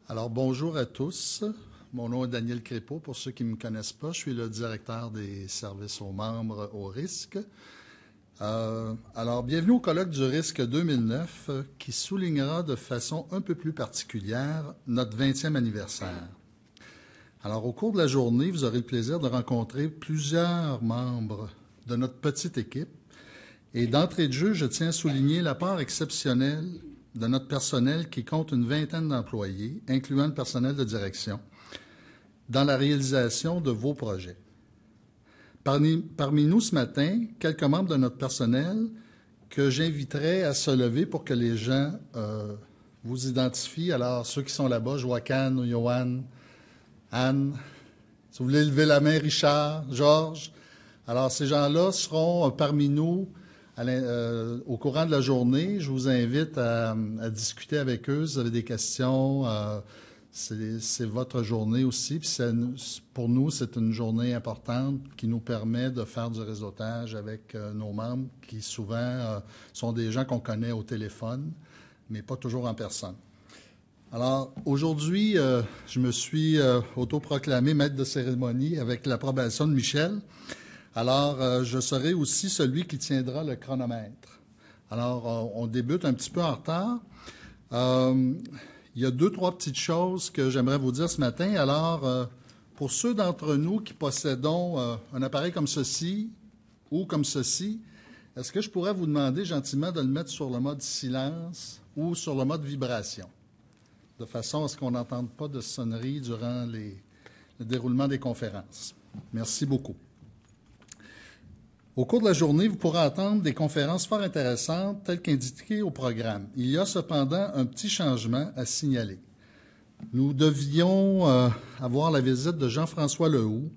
Alors, bonjour à tous. Mon nom est Daniel Crépeau. Pour ceux qui ne me connaissent pas, je suis le directeur des services aux membres au risque. Alors, bienvenue au colloque du risque 2009 qui soulignera de façon un peu plus particulière notre 20e anniversaire. Alors, au cours de la journée, vous aurez le plaisir de rencontrer plusieurs membres de notre petite équipe. Et d'entrée de jeu, je tiens à souligner la part exceptionnelle de notre personnel qui compte une vingtaine d'employés, incluant le personnel de direction, dans la réalisation de vos projets. Parmi nous ce matin, quelques membres de notre personnel que j'inviterai à se lever pour que les gens vous identifient. Alors, ceux qui sont là-bas, Joaquin, Johan, Anne, si vous voulez lever la main, Richard, Georges. Alors, ces gens-là seront parmi nous au courant de la journée. Je vous invite à discuter avec eux. Si vous avez des questions, c'est votre journée aussi. Puis pour nous, c'est une journée importante qui nous permet de faire du réseautage avec nos membres qui souvent sont des gens qu'on connaît au téléphone, mais pas toujours en personne. Alors, aujourd'hui, je me suis autoproclamé maître de cérémonie avec l'approbation de Michel. Alors, je serai aussi celui qui tiendra le chronomètre. Alors, on débute un petit peu en retard. Il y a 2-3 petites choses que j'aimerais vous dire ce matin. Alors, pour ceux d'entre nous qui possédons un appareil comme ceci ou comme ceci, est-ce que je pourrais vous demander gentiment de le mettre sur le mode silence ou sur le mode vibration, de façon à ce qu'on n'entende pas de sonnerie durant le déroulement des conférences. Merci beaucoup. Au cours de la journée, vous pourrez entendre des conférences fort intéressantes telles qu'indiquées au programme. Il y a cependant un petit changement à signaler. Nous devions avoir la visite de Jean-François Lehoux,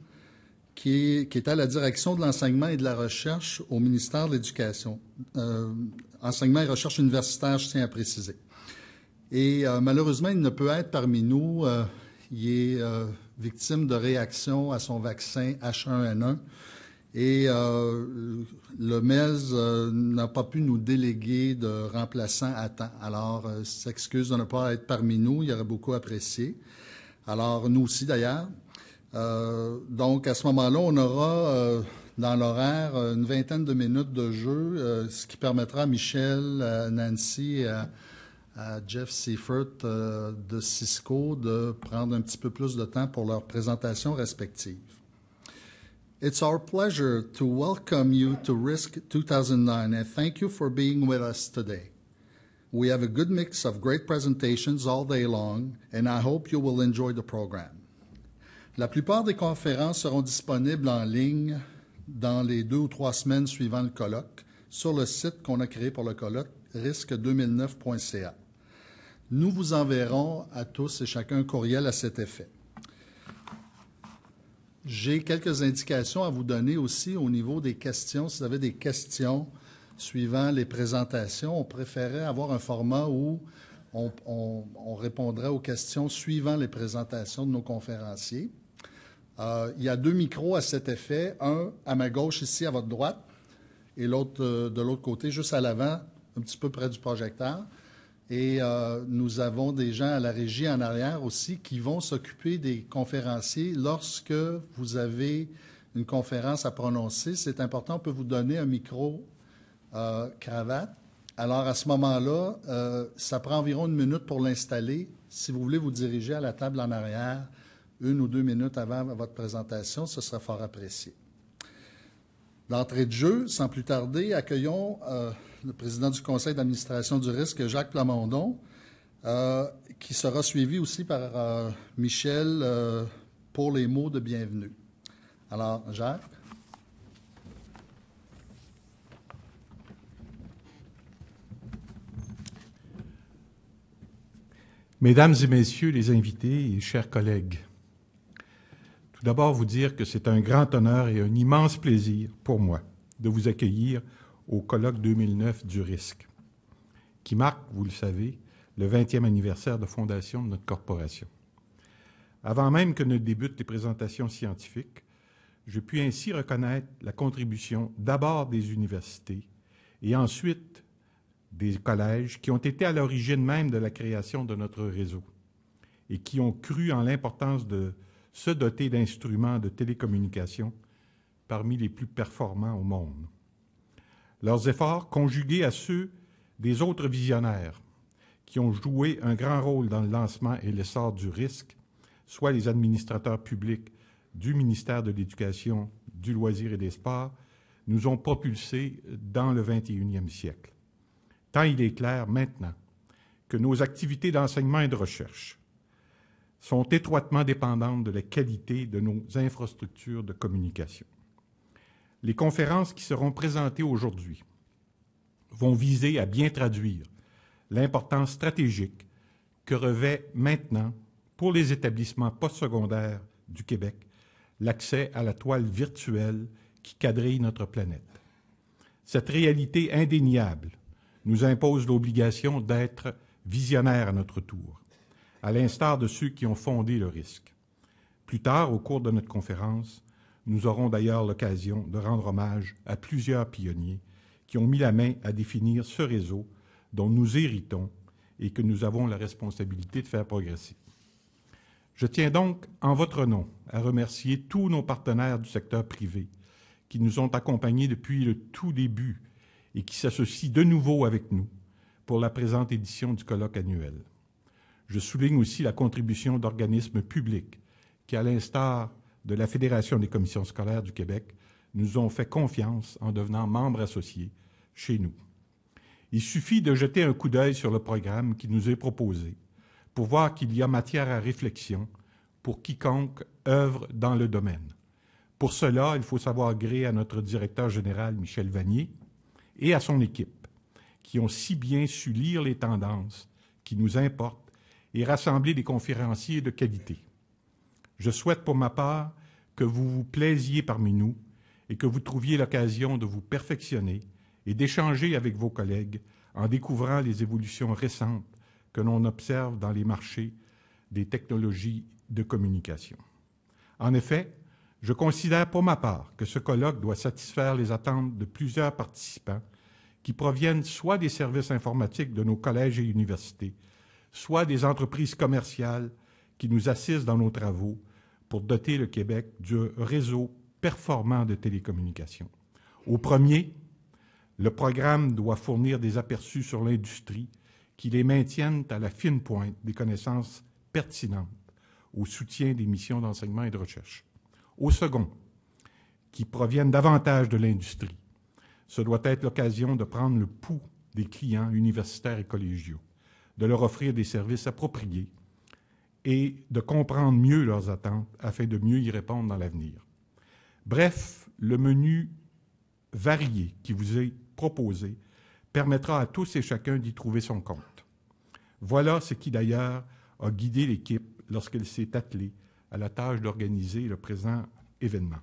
qui est à la direction de l'enseignement et de la recherche au ministère de l'Éducation. Enseignement et recherche universitaire, je tiens à préciser. Et malheureusement, il ne peut être parmi nous. Il est victime de réaction à son vaccin H1N1. Et le MES n'a pas pu nous déléguer de remplaçant à temps. Alors, s'excuse de ne pas être parmi nous, il aurait beaucoup apprécié. Alors, nous aussi d'ailleurs. Donc, à ce moment-là, on aura dans l'horaire une vingtaine de minutes de jeu, ce qui permettra à Michel, à Nancy et à Jeff Seifert de Cisco de prendre un petit peu plus de temps pour leurs présentations respectives. It's our pleasure to welcome you to RISC 2009 and thank you for being with us today. We have a good mix of great presentations all day long and I hope you will enjoy the program. La plupart des conférences seront disponibles en ligne dans les 2 ou 3 semaines suivant le colloque sur le site qu'on a créé pour le colloque, risque2009.ca. Nous vous enverrons à tous et chacun un courriel à cet effet. J'ai quelques indications à vous donner aussi au niveau des questions. Si vous avez des questions suivant les présentations, on préférait avoir un format où on répondrait aux questions suivant les présentations de nos conférenciers. Il y a 2 micros à cet effet, un à ma gauche ici à votre droite et l'autre de l'autre côté, juste à l'avant, un petit peu près du projecteur. Et nous avons des gens à la régie en arrière aussi qui vont s'occuper des conférenciers. Lorsque vous avez une conférence à prononcer, c'est important, on peut vous donner un micro cravate. Alors, à ce moment-là, ça prend environ 1 minute pour l'installer. Si vous voulez vous diriger à la table en arrière 1 ou 2 minutes avant votre présentation, ce sera fort apprécié. D'entrée de jeu, sans plus tarder, accueillons le président du conseil d'administration du risque, Jacques Plamondon, qui sera suivi aussi par Michel pour les mots de bienvenue. Alors, Jacques. Mesdames et messieurs les invités et chers collègues, tout d'abord vous dire que c'est un grand honneur et un immense plaisir pour moi de vous accueillir au colloque 2009 du risque, qui marque, vous le savez, le 20e anniversaire de fondation de notre corporation. Avant même que ne débutent les présentations scientifiques, je puis ainsi reconnaître la contribution d'abord des universités et ensuite des collèges qui ont été à l'origine même de la création de notre réseau et qui ont cru en l'importance de se doter d'instruments de télécommunication parmi les plus performants au monde. Leurs efforts, conjugués à ceux des autres visionnaires qui ont joué un grand rôle dans le lancement et l'essor du risque, soit les administrateurs publics du ministère de l'Éducation, du Loisir et des Sports, nous ont propulsés dans le 21e siècle. Tant il est clair maintenant que nos activités d'enseignement et de recherche sont étroitement dépendantes de la qualité de nos infrastructures de communication. Les conférences qui seront présentées aujourd'hui vont viser à bien traduire l'importance stratégique que revêt maintenant, pour les établissements postsecondaires du Québec, l'accès à la toile virtuelle qui quadrille notre planète. Cette réalité indéniable nous impose l'obligation d'être visionnaires à notre tour, à l'instar de ceux qui ont fondé le risque. Plus tard, au cours de notre conférence, nous aurons d'ailleurs l'occasion de rendre hommage à plusieurs pionniers qui ont mis la main à définir ce réseau dont nous héritons et que nous avons la responsabilité de faire progresser. Je tiens donc, en votre nom, à remercier tous nos partenaires du secteur privé qui nous ont accompagnés depuis le tout début et qui s'associent de nouveau avec nous pour la présente édition du colloque annuel. Je souligne aussi la contribution d'organismes publics qui, à l'instar de la Fédération des commissions scolaires du Québec, nous ont fait confiance en devenant membres associés chez nous. Il suffit de jeter un coup d'œil sur le programme qui nous est proposé pour voir qu'il y a matière à réflexion pour quiconque œuvre dans le domaine. Pour cela, il faut savoir gré à notre directeur général, Michel Vanier, et à son équipe, qui ont si bien su lire les tendances qui nous importent et rassembler des conférenciers de qualité. Je souhaite pour ma part que vous vous plaisiez parmi nous et que vous trouviez l'occasion de vous perfectionner et d'échanger avec vos collègues en découvrant les évolutions récentes que l'on observe dans les marchés des technologies de communication. En effet, je considère pour ma part que ce colloque doit satisfaire les attentes de plusieurs participants qui proviennent soit des services informatiques de nos collèges et universités, soit des entreprises commerciales qui nous assistent dans nos travaux pour doter le Québec du réseau performant de télécommunications. Au premier, le programme doit fournir des aperçus sur l'industrie qui les maintiennent à la fine pointe des connaissances pertinentes au soutien des missions d'enseignement et de recherche. Au second, qui proviennent davantage de l'industrie, ce doit être l'occasion de prendre le pouls des clients universitaires et collégiaux, de leur offrir des services appropriés et de comprendre mieux leurs attentes afin de mieux y répondre dans l'avenir. Bref, le menu varié qui vous est proposé permettra à tous et chacun d'y trouver son compte. Voilà ce qui d'ailleurs a guidé l'équipe lorsqu'elle s'est attelée à la tâche d'organiser le présent événement.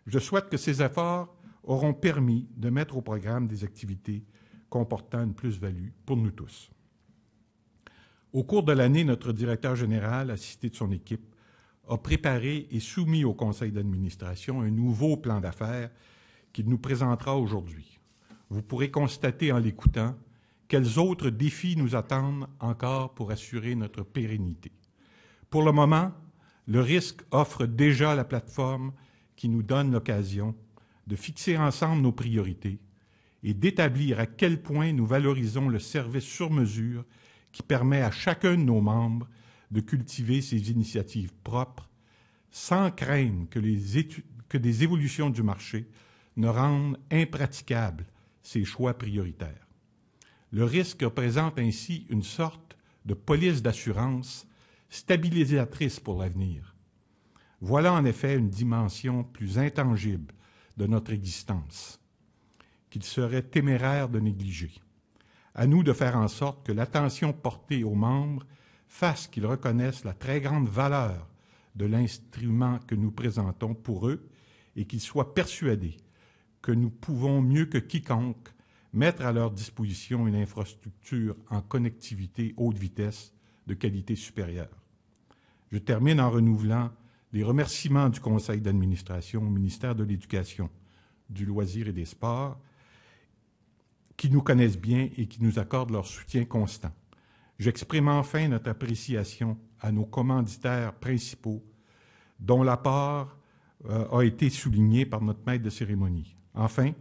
Je souhaite que ces efforts auront permis de mettre au programme des activités comportant une plus-value pour nous tous. Au cours de l'année, notre directeur général, assisté de son équipe, a préparé et soumis au conseil d'administration un nouveau plan d'affaires qu'il nous présentera aujourd'hui. Vous pourrez constater en l'écoutant quels autres défis nous attendent encore pour assurer notre pérennité. Pour le moment, le risque offre déjà la plateforme qui nous donne l'occasion de fixer ensemble nos priorités et d'établir à quel point nous valorisons le service sur mesure qui permet à chacun de nos membres de cultiver ses initiatives propres sans craindre que des évolutions du marché ne rendent impraticables ses choix prioritaires. Le risque représente ainsi une sorte de police d'assurance stabilisatrice pour l'avenir. Voilà en effet une dimension plus intangible de notre existence, qu'il serait téméraire de négliger. À nous de faire en sorte que l'attention portée aux membres fasse qu'ils reconnaissent la très grande valeur de l'instrument que nous présentons pour eux et qu'ils soient persuadés que nous pouvons mieux que quiconque mettre à leur disposition une infrastructure en connectivité haute vitesse de qualité supérieure. Je termine en renouvelant les remerciements du conseil d'administration au ministère de l'Éducation, du Loisir et des Sports, qui nous connaissent bien et qui nous accordent leur soutien constant. J'exprime enfin notre appréciation à nos commanditaires principaux, dont l'apport a été souligné par notre maître de cérémonie. Enfin,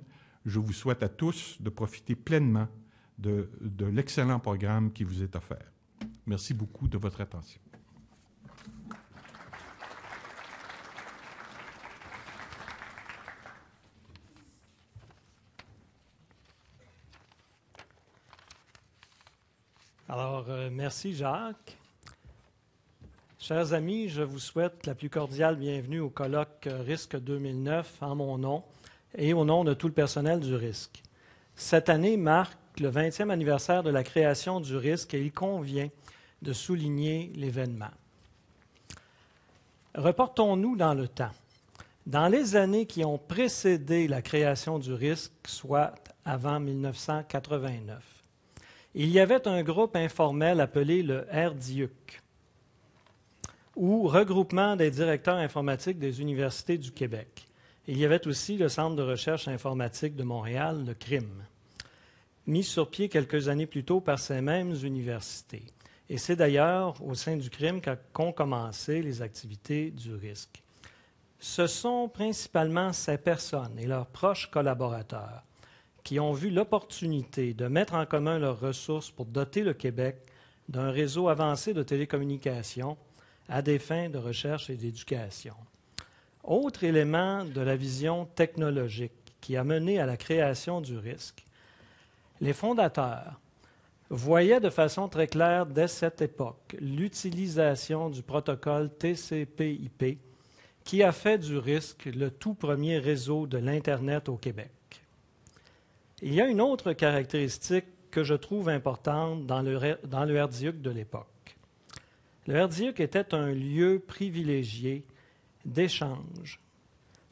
je vous souhaite à tous de profiter pleinement de l'excellent programme qui vous est offert. Merci beaucoup de votre attention. Alors, merci Jacques. Chers amis, je vous souhaite la plus cordiale bienvenue au colloque Risque 2009 en mon nom et au nom de tout le personnel du risque. Cette année marque le 20e anniversaire de la création du risque et il convient de souligner l'événement. Reportons-nous dans le temps. Dans les années qui ont précédé la création du risque, soit avant 1989, il y avait un groupe informel appelé le RDIUC, ou Regroupement des directeurs informatiques des universités du Québec. Il y avait aussi le Centre de recherche informatique de Montréal, le CRIM, mis sur pied quelques années plus tôt par ces mêmes universités. Et c'est d'ailleurs au sein du CRIM qu'ont commencé les activités du risque. Ce sont principalement ces personnes et leurs proches collaborateurs qui ont vu l'opportunité de mettre en commun leurs ressources pour doter le Québec d'un réseau avancé de télécommunications à des fins de recherche et d'éducation. Autre élément de la vision technologique qui a mené à la création du risque, les fondateurs voyaient de façon très claire dès cette époque l'utilisation du protocole TCP/IP qui a fait du risque le tout premier réseau de l'Internet au Québec. Il y a une autre caractéristique que je trouve importante dans le RDIUC de l'époque. Le RDIUC était un lieu privilégié d'échange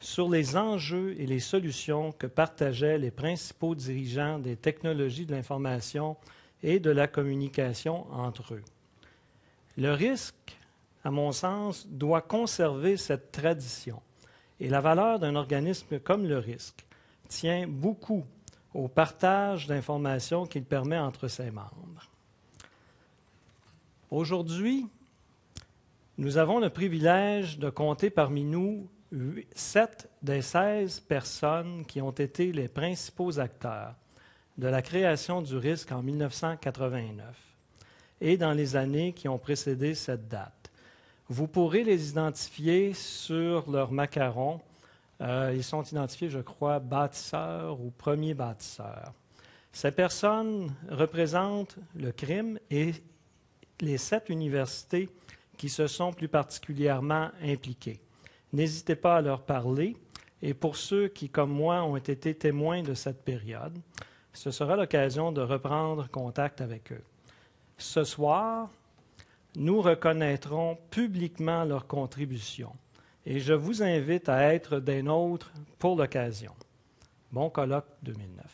sur les enjeux et les solutions que partageaient les principaux dirigeants des technologies de l'information et de la communication entre eux. Le risque, à mon sens, doit conserver cette tradition et la valeur d'un organisme comme le risque tient beaucoup au partage d'informations qu'il permet entre ses membres. Aujourd'hui, nous avons le privilège de compter parmi nous 7 des 16 personnes qui ont été les principaux acteurs de la création du risque en 1989 et dans les années qui ont précédé cette date. Vous pourrez les identifier sur leur macaron. Ils sont identifiés, je crois, bâtisseurs ou premiers bâtisseurs. Ces personnes représentent le CRIM et les 7 universités qui se sont plus particulièrement impliquées. N'hésitez pas à leur parler. Et pour ceux qui, comme moi, ont été témoins de cette période, ce sera l'occasion de reprendre contact avec eux. Ce soir, nous reconnaîtrons publiquement leur contribution. Et je vous invite à être des nôtres pour l'occasion. Bon colloque 2009.